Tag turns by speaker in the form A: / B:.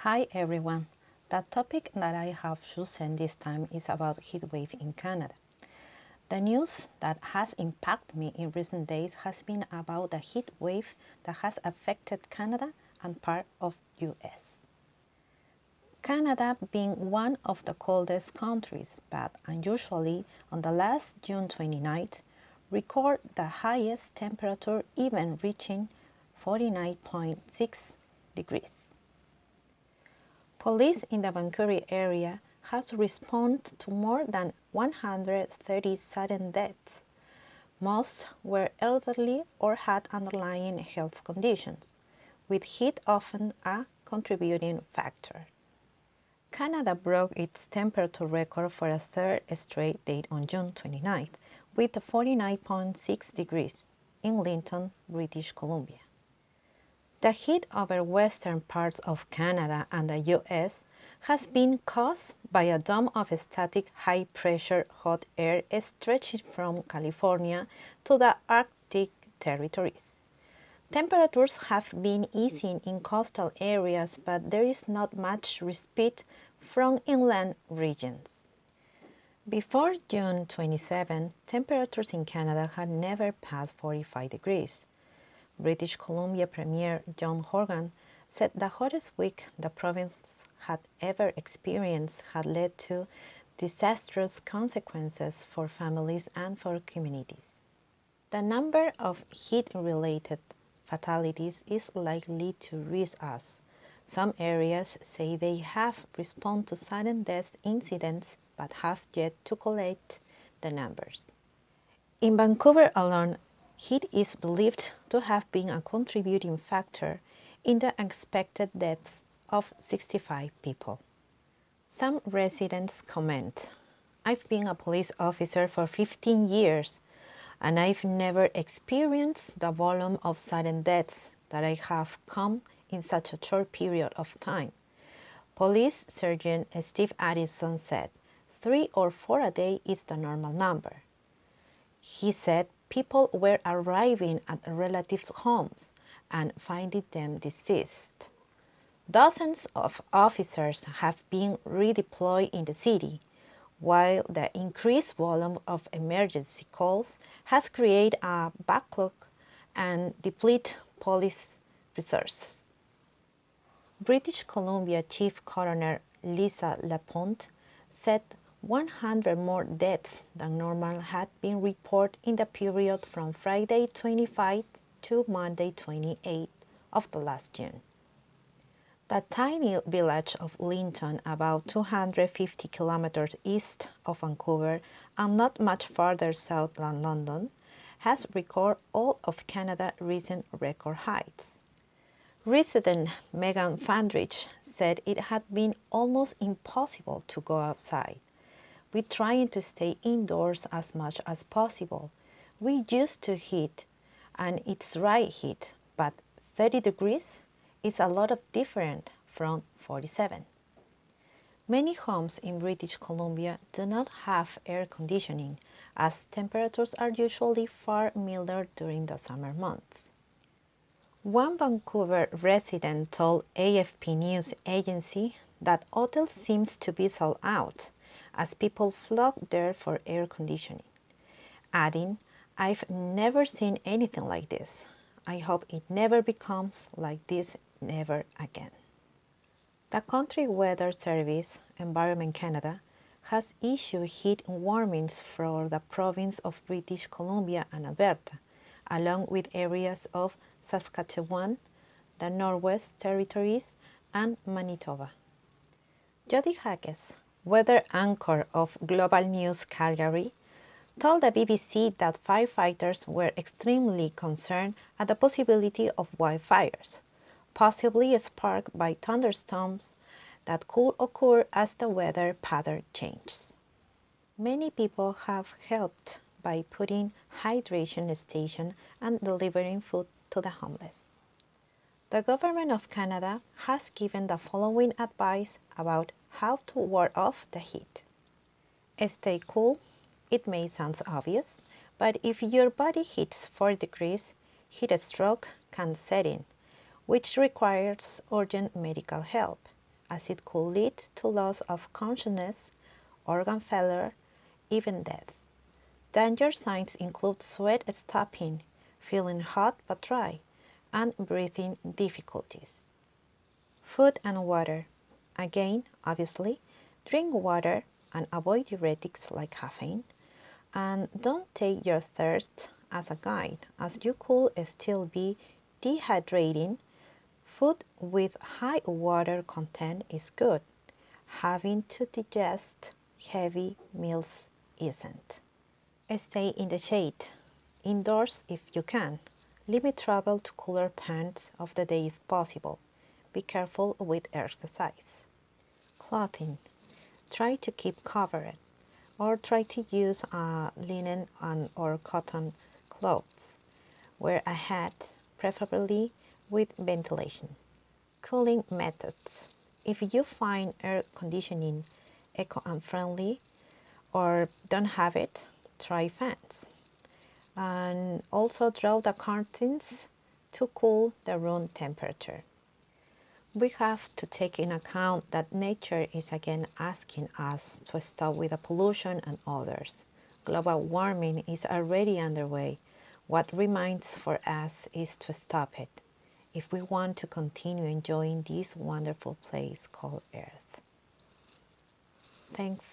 A: Hi everyone. The topic that I have chosen this time is about heatwave in Canada. The news that has impacted me in recent days has been about the heat wave that has affected Canada and part of US. Canada being one of the coldest countries, but unusually on the last June 29th, record the highest temperature even reaching 49.6 degrees. Police in the Vancouver area has responded to more than 130 sudden deaths. Most were elderly or had underlying health conditions, with heat often a contributing factor. Canada broke its temperature record for a third straight day on June 29th with 49.6 degrees in Linton, British Columbia. The heat over western parts of Canada and the US has been caused by a dome of static high-pressure hot air stretching from California to the Arctic territories. Temperatures have been easing in coastal areas, but there is not much respite from inland regions. Before June 27, temperatures in Canada had never passed 45 degrees. British Columbia Premier John Horgan said the hottest week the province had ever experienced had led to disastrous consequences for families and for communities. The number of heat-related fatalities is likely to rise as some areas say they have responded to sudden death incidents but have yet to collect the numbers. In Vancouver alone, heat is believed to have been a contributing factor in the unexpected deaths of 65 people. Some residents comment, "I've been a police officer for 15 years and I've never experienced the volume of sudden deaths that I have come in such a short period of time." Police Sergeant Steve Addison said, 3 or 4 a day is the normal number. He said people were arriving at relatives' homes and finding them deceased. Dozens of officers have been redeployed in the city, while the increased volume of emergency calls has created a backlog and depleted police resources. British Columbia Chief Coroner Lisa Lapointe said 100 more deaths than normal had been reported in the period from Friday 25 to Monday 28 of the last June. The tiny village of Linton, about 250 kilometers east of Vancouver and not much farther south than London, has recorded all of Canada's recent record heights. Resident Megan Fandrich said it had been almost impossible to go outside. "We're trying to stay indoors as much as possible. We're used to heat, and it's right heat, but 30 degrees is a lot of different from 47. Many homes in British Columbia do not have air conditioning, as temperatures are usually far milder during the summer months. One Vancouver resident told AFP News Agency that hotels seems to be sold out as people flock there for air conditioning, adding, "I've never seen anything like this. I hope it never becomes like this never again." The Country Weather Service, Environment Canada, has issued heat warnings for the province of British Columbia and Alberta, along with areas of Saskatchewan, the Northwest Territories, and Manitoba. Jody Hackes, weather anchor of Global News Calgary, told the BBC that firefighters were extremely concerned at the possibility of wildfires, possibly sparked by thunderstorms that could occur as the weather pattern changes. Many people have helped by putting hydration stations and delivering food to the homeless. The Government of Canada has given the following advice about how to ward off the heat. Stay cool. It may sound obvious, but if your body hits 4 degrees, heat stroke can set in, which requires urgent medical help. as it could lead to loss of consciousness, organ failure, even death. Danger signs include sweat stopping, feeling hot but dry, and breathing difficulties. Food and water. Again, obviously, drink water and avoid diuretics like caffeine. And don't take your thirst as a guide, as you could still be dehydrating. Food with high water content is good. Having to digest heavy meals isn't. Stay in the shade, indoors if you can. Limit travel to cooler parts of the day if possible. Be careful with exercise. Clothing. Try to keep covered, or try to use linen or cotton clothes. Wear a hat, preferably with ventilation. Cooling methods. If you find air conditioning eco-friendly or don't have it, try fans. And also draw the curtains to cool the room temperature. We have to take in account that nature is again asking us to stop with the pollution and others. Global warming is already underway. What remains for us is to stop it if we want to continue enjoying this wonderful place called Earth. Thanks.